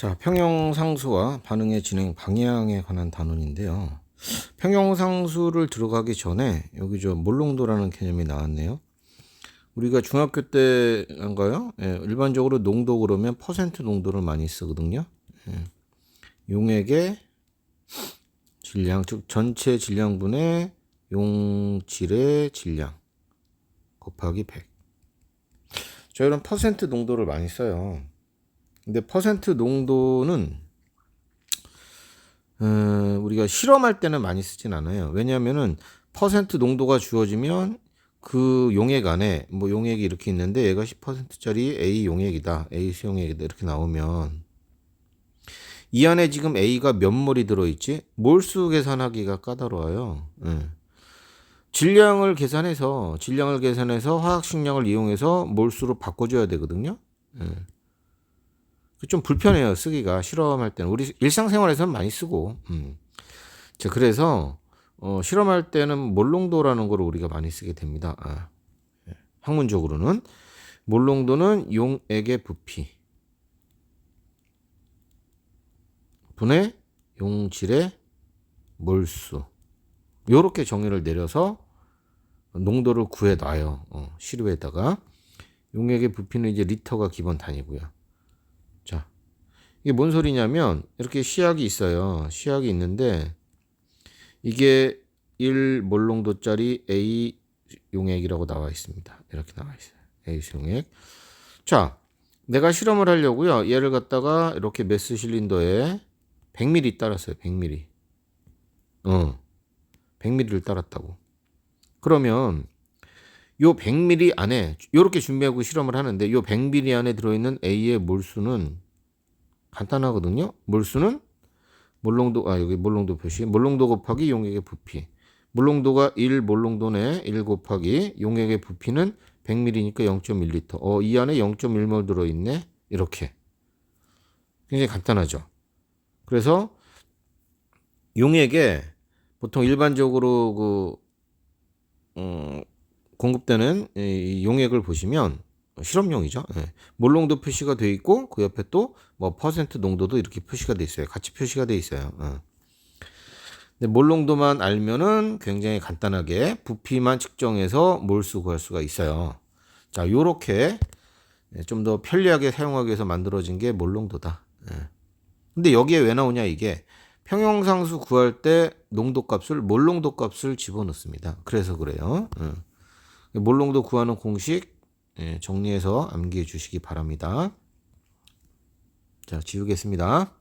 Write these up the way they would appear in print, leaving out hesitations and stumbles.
자, 평형상수와 반응의 진행 방향에 관한 단원인데요. 평형상수를 들어가기 전에 여기 몰롱도라는 개념이 나왔네요. 우리가 중학교 때인가요? 예, 일반적으로 농도 그러면 퍼센트 농도를 많이 쓰거든요. 예, 용액의 질량, 즉 전체 질량분의 용질의 질량 곱하기 100. 저희는 퍼센트 농도를 많이 써요. 근데 퍼센트 농도는 우리가 실험할 때는 많이 쓰진 않아요. 왜냐하면은 퍼센트 농도가 주어지면 그 용액 안에 뭐 용액이 이렇게 있는데 얘가 10%짜리 A 용액이다, A 수용액이다 이렇게 나오면 이 안에 지금 A가 몇 몰이 들어있지? 몰수 계산하기가 까다로워요. 질량을 계산해서 화학식량을 이용해서 몰수로 바꿔줘야 되거든요. 좀 불편해요, 쓰기가. 실험할 때는. 우리 일상생활에서는 많이 쓰고. 자, 그래서 실험할 때는 몰농도라는 걸 우리가 많이 쓰게 됩니다. 학문적으로는 몰농도는 용액의 부피 분의 용질의 몰수, 요렇게 정의를 내려서 농도를 구해 놔요. 시료에다가. 용액의 부피는 이제 리터가 기본 단위고요. 자, 이게 뭔 소리냐면 이렇게 시약이 있어요. 시약이 있는데 이게 1몰농도짜리 A 용액이라고 나와 있습니다. 이렇게 나와 있어요. A 용액. 자, 내가 실험을 하려고요. 얘를 갖다가 이렇게 메스 실린더에 100ml 따랐어요. 100ml. 100ml를 따랐다고. 그러면 요 100ml 안에 이렇게 준비하고 실험을 하는데 요 100ml 안에 들어있는 A의 몰수는 간단하거든요. 몰수는 몰농도, 여기 몰농도 표시. 몰농도 곱하기 용액의 부피. 몰농도가 1몰농도네. 1 곱하기 용액의 부피는 100ml니까 0.1L. 이 안에 0.1몰 들어있네. 이렇게. 굉장히 간단하죠. 그래서 용액에 보통 일반적으로 공급되는 이 용액을 보시면 실험용이죠. 몰농도 표시가 되어 있고 그 옆에 또 뭐 퍼센트 농도도 이렇게 표시가 되어 있어요. 같이 표시가 되어 있어요. 근데 몰농도만 알면은 굉장히 간단하게 부피만 측정해서 몰수 구할 수가 있어요. 자, 요렇게 좀 더 편리하게 사용하기 위해서 만들어진 게 몰농도다. 근데 여기에 왜 나오냐, 이게 평형상수 구할 때 농도값을 몰농도값을 집어넣습니다. 그래서 그래요. 몰농도 구하는 공식 정리해서 암기해 주시기 바랍니다. 자, 지우겠습니다.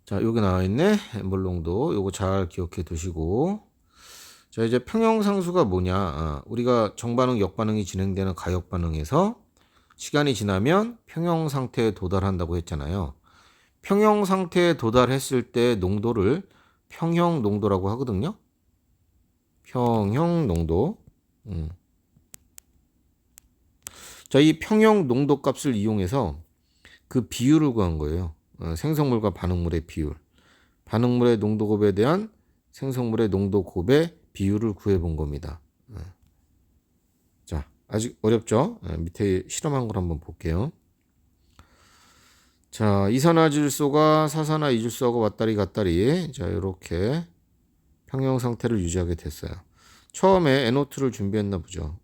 자, 여기 나와 있네. 몰농도. 요거 잘 기억해 두시고. 자, 이제 평형상수가 뭐냐. 우리가 정반응, 역반응이 진행되는 가역반응에서 시간이 지나면 평형 상태에 도달한다고 했잖아요. 평형 상태에 도달했을 때 농도를 평형 농도라고 하거든요. 평형 농도. 자, 이 평형 농도 값을 이용해서 그 비율을 구한 거예요. 생성물과 반응물의 비율. 반응물의 농도 곱에 대한 생성물의 농도 곱의 비율을 구해 본 겁니다. 자, 아직 어렵죠? 밑에 실험한 걸 한번 볼게요. 자, 이산화질소가 사산화이질소하고 왔다리 갔다리. 자, 이렇게 평형 상태를 유지하게 됐어요. 처음에 NO2를 준비했나 보죠.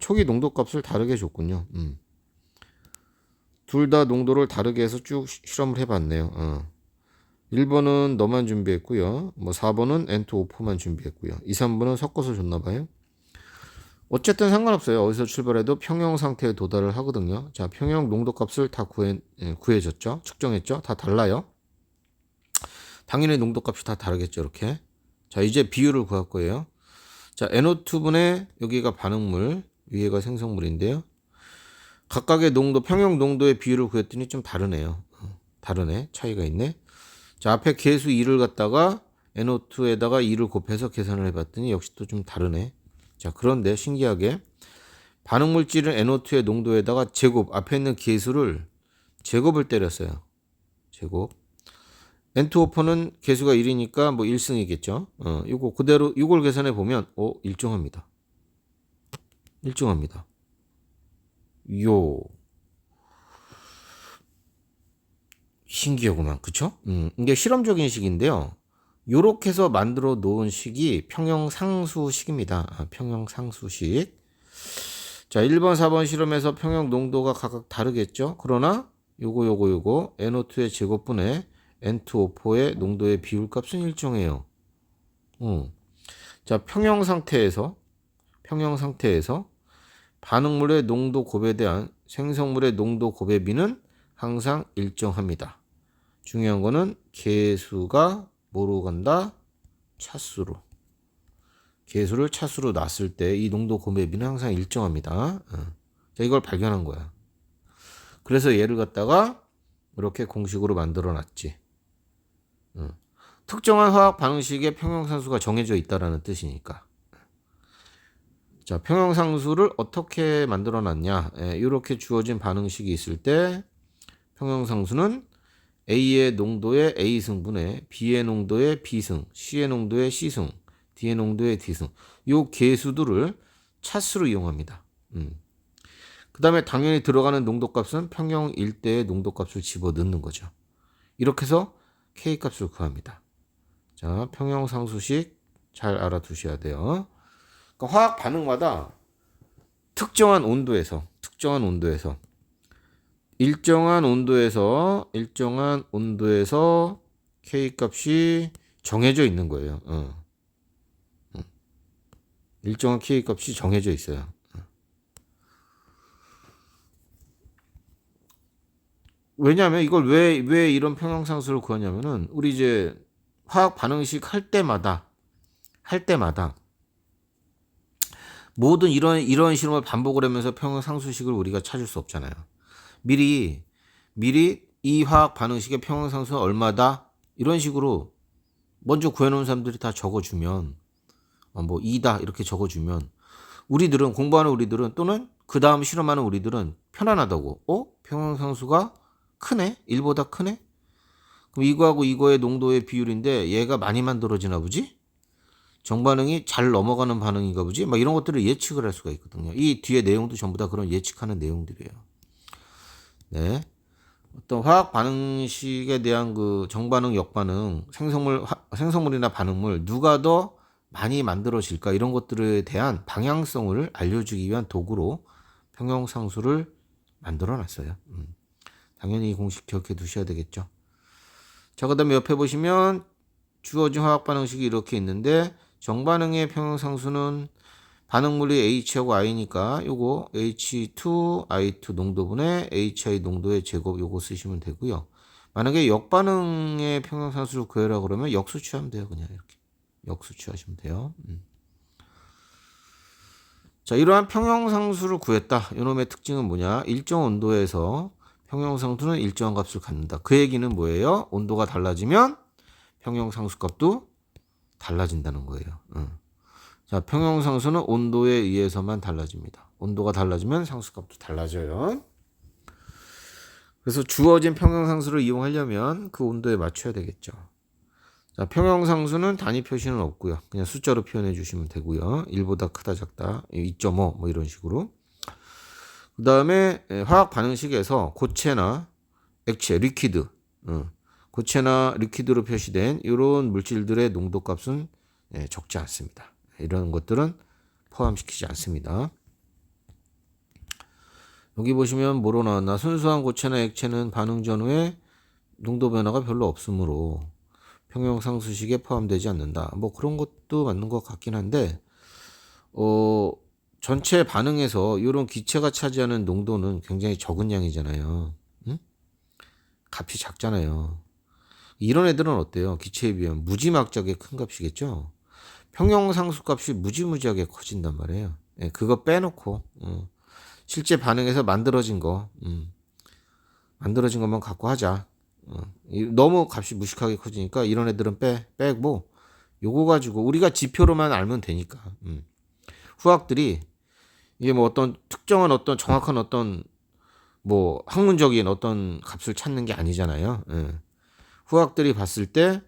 초기 농도 값을 다르게 줬군요. 둘 다 농도를 다르게 해서 쭉 실험을 해봤네요. 1번은 너만 준비했고요. 뭐 4번은 N2O4만 준비했고요. 2, 3번은 섞어서 줬나봐요. 어쨌든 상관없어요. 어디서 출발해도 평형 상태에 도달을 하거든요. 자, 평형 농도 값을 다 구해줬죠. 측정했죠. 다 달라요. 당연히 농도 값이 다 다르겠죠. 이렇게. 자, 이제 비율을 구할 거예요. 자, NO2분의 여기가 반응물, 위에가 생성물인데요. 각각의 농도, 평형 농도의 비율을 구했더니 좀 다르네요. 다르네. 차이가 있네. 자, 앞에 계수 2를 갖다가 NO2에다가 2를 곱해서 계산을 해봤더니 역시 또 좀 다르네. 자, 그런데 신기하게 반응물질은 NO2의 농도에다가 제곱, 앞에 있는 계수를 제곱을 때렸어요. 제곱. N2O4는 계수가 1이니까 뭐 1승이겠죠. 이거 그대로 이걸 계산해 보면 일정합니다. 일정합니다. 요 신기하구만, 그쵸? 이게 실험적인 식인데요. 요렇게 해서 만들어 놓은 식이 평형상수식입니다. 평형상수식. 자, 1번, 4번 실험에서 평형 농도가 각각 다르겠죠? 그러나 요거 NO2의 제곱분의 N2O4의 농도의 비율값은 일정해요. 자, 평형 상태에서 반응물의 농도 곱에 대한 생성물의 농도 곱의 비는 항상 일정합니다. 중요한 거는 개수가 뭐로 간다? 차수로. 개수를 차수로 놨을 때 이 농도 곱의 비는 항상 일정합니다. 자, 이걸 발견한 거야. 그래서 얘를 갖다가 이렇게 공식으로 만들어 놨지. 특정한 화학 반응식의 평형상수가 정해져 있다라는 뜻이니까. 자, 평형상수를 어떻게 만들어 놨냐? 이렇게 주어진 반응식이 있을 때 평형상수는 A의 농도의 A승분의 B의 농도의 B승, C의 농도의 C승, D의 농도의 D승. 요 개수들을 차수로 이용합니다. 그 다음에 당연히 들어가는 농도값은 평형 일대의 농도값을 집어넣는 거죠. 이렇게 해서 K값을 구합니다. 자, 평형상수식 잘 알아두셔야 돼요. 그러니까 화학 반응마다 특정한 온도에서 일정한 온도에서 K값이 정해져 있는 거예요. 일정한 K값이 정해져 있어요. 왜냐하면 이걸 왜 이런 평형상수를 구하냐면은 우리 이제 화학 반응식 할 때마다 모든 이런 실험을 반복을 하면서 평형상수식을 우리가 찾을 수 없잖아요. 미리 이 화학 반응식의 평형상수는 얼마다 이런 식으로 먼저 구해놓은 사람들이 다 적어주면 뭐 2다 이렇게 적어주면 우리들은 공부하는 우리들은 또는 그 다음 실험하는 우리들은 편안하다고. 평형상수가 크네? 1보다 크네? 그럼 이거하고 이거의 농도의 비율인데 얘가 많이 만들어지나 보지? 정반응이 잘 넘어가는 반응인가 보지? 막 이런 것들을 예측을 할 수가 있거든요. 이 뒤에 내용도 전부 다 그런 예측하는 내용들이에요. 네. 어떤 화학 반응식에 대한 그 정반응, 역반응, 생성물이나 반응물 누가 더 많이 만들어질까 이런 것들에 대한 방향성을 알려주기 위한 도구로 평형상수를 만들어 놨어요. 당연히 이 공식 기억해 두셔야 되겠죠. 자, 그 다음에 옆에 보시면 주어진 화학 반응식이 이렇게 있는데 정반응의 평형상수는 반응물이 H하고 I니까 요거 H2I2 농도분의 HI 농도의 제곱 요거 쓰시면 되고요. 만약에 역반응의 평형상수를 구해라 그러면 역수취하면 돼요. 그냥 이렇게 역수취하시면 돼요. 자, 이러한 평형상수를 구했다. 이놈의 특징은 뭐냐? 일정 온도에서 평형상수는 일정한 값을 갖는다. 그 얘기는 뭐예요? 온도가 달라지면 평형상수 값도 달라진다는 거예요. 자, 평형상수는 온도에 의해서만 달라집니다. 온도가 달라지면 상수값도 달라져요. 그래서 주어진 평형상수를 이용하려면 그 온도에 맞춰야 되겠죠. 자, 평형상수는 단위 표시는 없고요. 그냥 숫자로 표현해 주시면 되고요. 1보다 크다 작다 2.5 뭐 이런 식으로. 그 다음에 화학 반응식에서 고체나 액체, 리퀴드, 고체나 리퀴드로 표시된 이런 물질들의 농도값은 적지 않습니다. 이런 것들은 포함시키지 않습니다. 여기 보시면 뭐로 나왔나? 순수한 고체나 액체는 반응 전후에 농도 변화가 별로 없으므로 평형상수식에 포함되지 않는다. 뭐 그런 것도 맞는 것 같긴 한데 전체 반응에서 이런 기체가 차지하는 농도는 굉장히 적은 양이잖아요. 값이 작잖아요. 이런 애들은 어때요? 기체에 비하면 무지막지하게 큰 값이겠죠? 평형상수 값이 무지무지하게 커진단 말이에요. 그거 빼놓고 실제 반응에서 만들어진 것만 갖고 하자. 너무 값이 무식하게 커지니까 이런 애들은 빼고 요거 가지고 우리가 지표로만 알면 되니까. 후학들이 이게 뭐 어떤 특정한 어떤 정확한 어떤 뭐 학문적인 어떤 값을 찾는 게 아니잖아요. 후학들이 봤을 때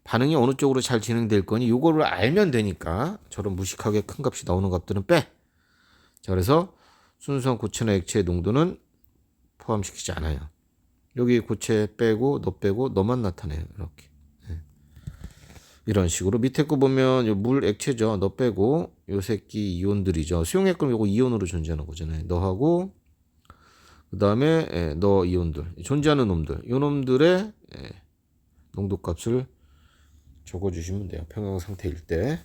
반응이 어느 쪽으로 잘 진행될 거니 요거를 알면 되니까 저런 무식하게 큰 값이 나오는 값들은 빼. 자, 그래서 순수한 고체나 액체의 농도는 포함시키지 않아요. 여기 고체 빼고 너 빼고 너만 나타내요. 이렇게. 이런 식으로 밑에 거 보면 요 물 액체죠. 너 빼고 요 새끼 이온들이죠. 수용액 그럼 요거 이온으로 존재하는 거잖아요. 너하고 그 다음에 너 이온들 존재하는 놈들 요 놈들의 농도값을 적어주시면 돼요. 평형 상태일 때.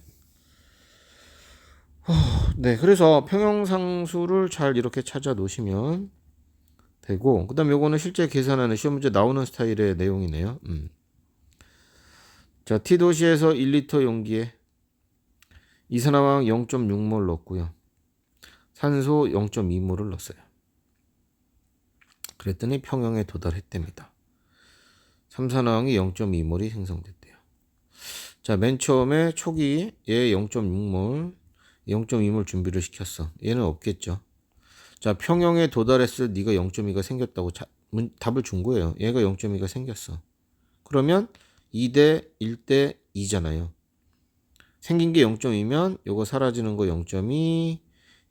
네, 그래서 평형상수를 잘 이렇게 찾아 놓으시면 되고, 그 다음 요거는 실제 계산하는 시험 문제 나오는 스타일의 내용이네요. 자, T도시에서 1리터 용기에 이산화황 0.6몰 넣었고요. 산소 0.2몰을 넣었어요. 그랬더니 평형에 도달했답니다. 삼산화황이 0.2몰이 생성됐대요. 자, 맨 처음에 초기에 0.6몰, 0.2몰 준비를 시켰어. 얘는 없겠죠. 자, 평형에 도달했을 네가 0.2가 생겼다고 답을 준 거예요. 얘가 0.2가 생겼어. 그러면 2대 1대 2잖아요. 생긴 게 0.2면 요거 사라지는 거 0.2,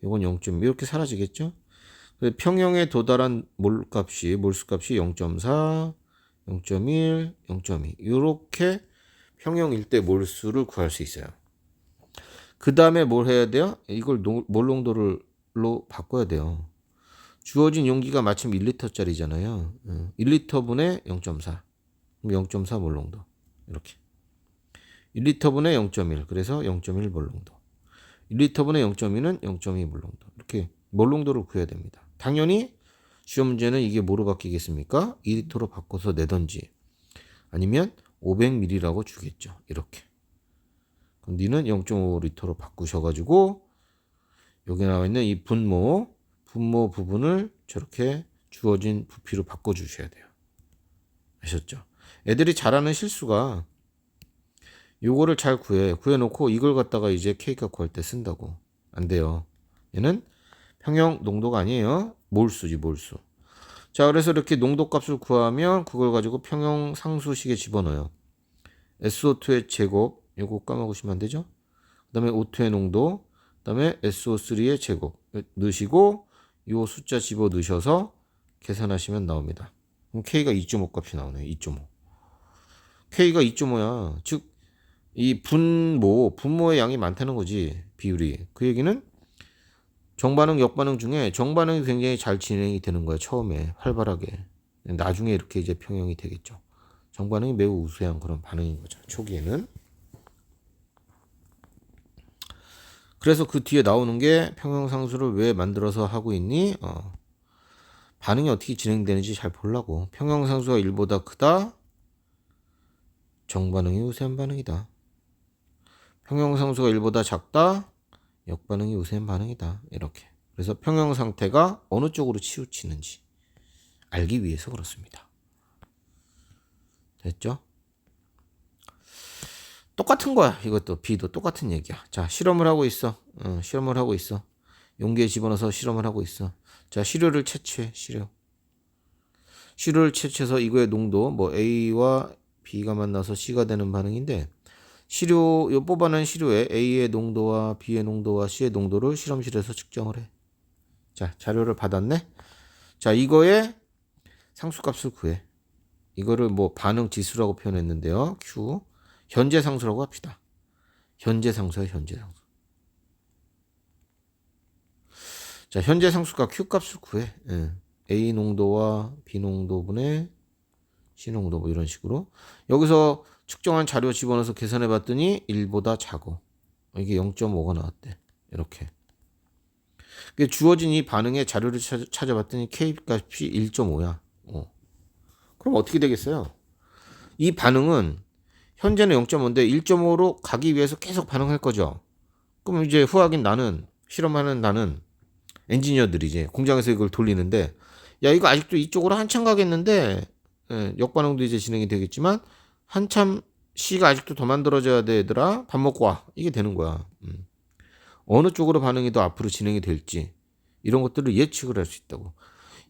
요건 0.2 이렇게 사라지겠죠? 평형에 도달한 몰값이 몰수값이 0.4, 0.1, 0.2 이렇게 평형일 때 몰수를 구할 수 있어요. 그 다음에 뭘 해야 돼요? 이걸 몰농도로 바꿔야 돼요. 주어진 용기가 마침 1리터짜리잖아요. 1리터분의 0.4. 그럼 0.4 몰농도. 이렇게. 1리터분의 0.1. 그래서 0.1 몰농도. 1리터분의 0.2는 0.2 몰농도. 이렇게 몰농도를 구해야 됩니다. 당연히 시험 문제는 이게 뭐로 바뀌겠습니까? 2리터로 바꿔서 내던지 아니면 500ml라고 주겠죠. 이렇게. 그럼 니는 0.5리터로 바꾸셔가지고 여기 나와 있는 이 분모 부분을 저렇게 주어진 부피로 바꿔주셔야 돼요. 아셨죠? 애들이 잘하는 실수가 요거를 잘 구해놓고 이걸 갖다가 이제 K값 구할 때 쓴다고. 안 돼요. 얘는 평형 농도가 아니에요. 몰수지 몰수. 자, 그래서 이렇게 농도값을 구하면 그걸 가지고 평형 상수식에 집어넣어요. SO2의 제곱 요거 까먹으시면 안 되죠? 그 다음에 O2의 농도 그 다음에 SO3의 제곱 넣으시고 요 숫자 집어 넣으셔서 계산하시면 나옵니다. 그럼 K가 2.5 값이 나오네요. 2.5. K가 2.5야. 즉 이 분모의 양이 많다는 거지. 비율이. 그 얘기는 정반응, 역반응 중에 정반응이 굉장히 잘 진행이 되는 거예요. 처음에 활발하게. 나중에 이렇게 이제 평형이 되겠죠. 정반응이 매우 우수한 그런 반응인 거죠. 초기에는. 그래서 그 뒤에 나오는 게 평형상수를 왜 만들어서 하고 있니? 반응이 어떻게 진행되는지 잘 보려고. 평형상수가 1보다 크다. 정반응이 우세한 반응이다. 평형상수가 1보다 작다. 역반응이 우세한 반응이다. 이렇게. 그래서 평형 상태가 어느 쪽으로 치우치는지 알기 위해서 그렇습니다. 됐죠? 똑같은 거야. 이것도 B도 똑같은 얘기야. 자, 실험을 하고 있어. 실험을 하고 있어. 용기에 집어넣어서 실험을 하고 있어. 자, 시료를 채취해. 시료를 채취해서 이거의 농도 뭐 A와 B가 만나서 C가 되는 반응인데 요 뽑아낸 시료에 A의 농도와 B의 농도와 C의 농도를 실험실에서 측정을 해. 자, 자료를 받았네. 자, 이거의 상수값을 구해. 이거를 뭐 반응 지수라고 표현했는데요. Q. 현재 상수라고 합시다. 현재 상수야, 현재 상수. 자, 현재 상수가 Q 값을 구해. A 농도와 B 농도분의 C 농도 뭐 이런 식으로. 여기서 측정한 자료 집어넣어서 계산해 봤더니 1보다 작고 이게 0.5가 나왔대. 이렇게. 주어진 이 반응의 자료를 찾아봤더니 K 값이 1.5야. 그럼 어떻게 되겠어요? 이 반응은 현재는 0.5인데 1.5로 가기 위해서 계속 반응할 거죠. 그럼 이제 후학인 나는 실험하는 나는 엔지니어들이 이제 공장에서 이걸 돌리는데 야 이거 아직도 이쪽으로 한참 가겠는데 역반응도 이제 진행이 되겠지만 한참 C가 아직도 더 만들어져야 돼 얘들아 밥 먹고 와 이게 되는 거야. 어느 쪽으로 반응이 더 앞으로 진행이 될지 이런 것들을 예측을 할 수 있다고.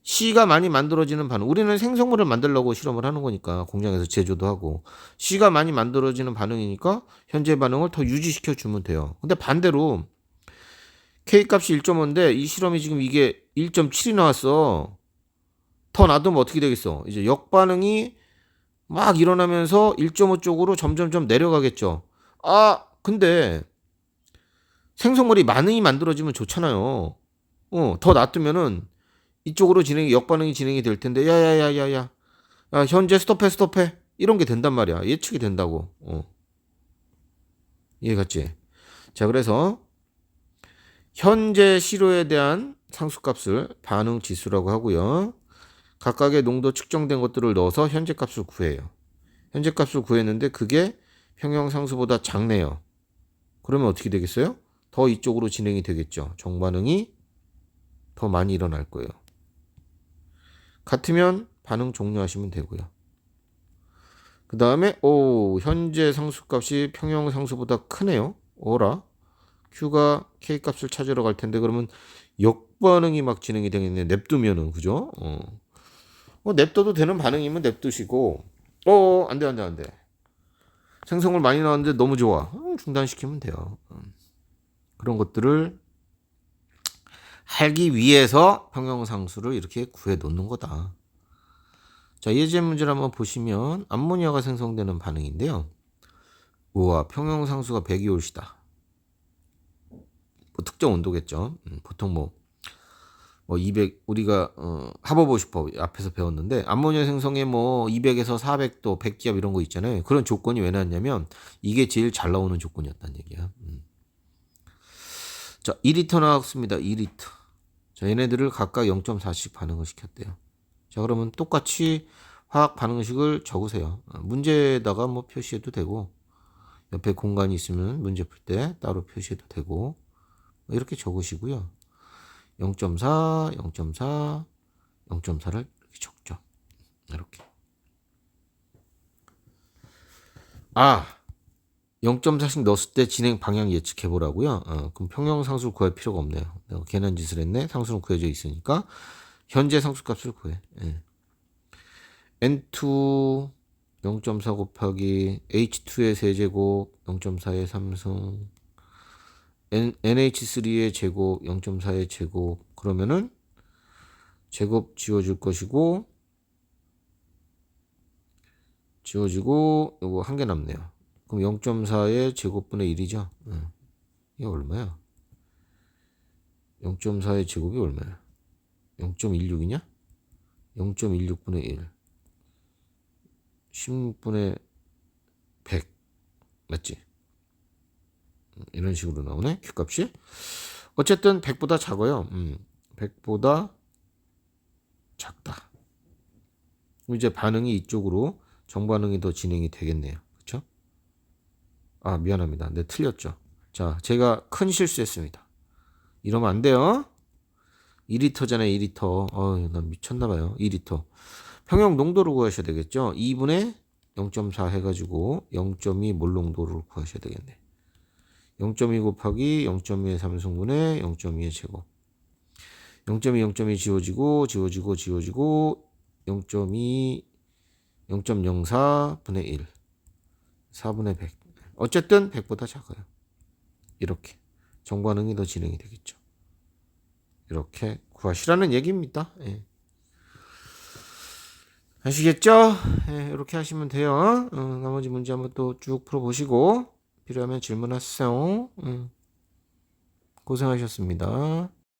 C가 많이 만들어지는 반응 우리는 생성물을 만들려고 실험을 하는 거니까 공장에서 제조도 하고 C가 많이 만들어지는 반응이니까 현재 반응을 더 유지시켜 주면 돼요. 근데 반대로 K값이 1.5인데 이 실험이 지금 이게 1.7이 나왔어. 더 놔두면 어떻게 되겠어? 이제 역반응이 막 일어나면서 1.5 쪽으로 점점점 내려가겠죠. 아, 근데 생성물이 많이 만들어지면 좋잖아요. 더 놔두면은 이쪽으로 역반응이 진행이 될 텐데, 야야야야야, 야, 현재 스톱해, 이런 게 된단 말이야. 예측이 된다고. 이해 갔지? 자, 그래서 현재 시료에 대한 상수값을 반응 지수라고 하고요. 각각의 농도 측정된 것들을 넣어서 현재 값을 구해요. 현재 값을 구했는데 그게 평형상수보다 작네요. 그러면 어떻게 되겠어요? 더 이쪽으로 진행이 되겠죠. 정반응이 더 많이 일어날 거예요. 같으면 반응 종료하시면 되고요. 그 다음에 현재 상수값이 평형상수보다 크네요. 어라? Q가 K값을 찾으러 갈 텐데 그러면 역반응이 막 진행이 되겠네. 냅두면은 그죠? 냅둬도 되는 반응이면 냅두시고 안 돼. 생성물 많이 나왔는데 너무 좋아. 중단시키면 돼요. 그런 것들을 하기 위해서 평형상수를 이렇게 구해 놓는 거다. 자, 예제 문제를 한번 보시면 암모니아가 생성되는 반응인데요. 우와, 평형상수가 100이 올시다. 뭐 특정 온도겠죠. 보통 뭐 200 우리가 하버보시퍼 앞에서 배웠는데 암모니아 생성에 뭐 200에서 400도 100기압 이런 거 있잖아요. 그런 조건이 왜 나왔냐면 이게 제일 잘 나오는 조건이었다는 얘기야. 자, 2리터 나왔습니다. 2리터. 자, 얘네들을 각각 0.4씩 반응을 시켰대요. 자, 그러면 똑같이 화학 반응식을 적으세요. 문제에다가 뭐 표시해도 되고 옆에 공간이 있으면 문제 풀 때 따로 표시해도 되고 이렇게 적으시고요. 0.4, 0.4, 0.4를 이렇게 적죠. 이렇게. 0.4씩 넣었을 때 진행 방향 예측해 보라고요. 그럼 평형상수를 구할 필요가 없네요. 내가 괜한 짓을 했네. 상수는 구해져 있으니까 현재 상수값을 구해. N2 0.4 곱하기 H2의 세제곱 0.4의 3승 NH3의 제곱 0.4의 제곱 그러면은 제곱 지워줄 것이고 지워지고 이거 한 개 남네요. 그럼 0.4의 제곱분의 1이죠. 이게 얼마야? 0.4의 제곱이 얼마야? 0.16이냐? 0.16분의 1 16분의 100 맞지? 이런 식으로 나오네 Q값이. 어쨌든 100보다 작아요. 100보다 작다. 이제 반응이 이쪽으로 정반응이 더 진행이 되겠네요. 그렇죠? 미안합니다. 네, 틀렸죠. 자, 제가 큰 실수했습니다. 이러면 안 돼요. 2리터잖아요. 2리터. 난 미쳤나봐요. 2리터. 평형 농도를 구하셔야 되겠죠. 2분의 0.4 해가지고 0.2 몰 농도를 구하셔야 되겠네. 0.2 곱하기 0.2의 3승분의 0.2의 제곱. 0.2 지워지고 0.2 0.04분의 1 4분의 100 어쨌든 100보다 작아요. 이렇게 정반응이 더 진행이 되겠죠. 이렇게 구하시라는 얘기입니다. 예. 아시겠죠? 예, 이렇게 하시면 돼요. 나머지 문제 한번 또 쭉 풀어보시고 필요하면 질문하세요. 고생하셨습니다.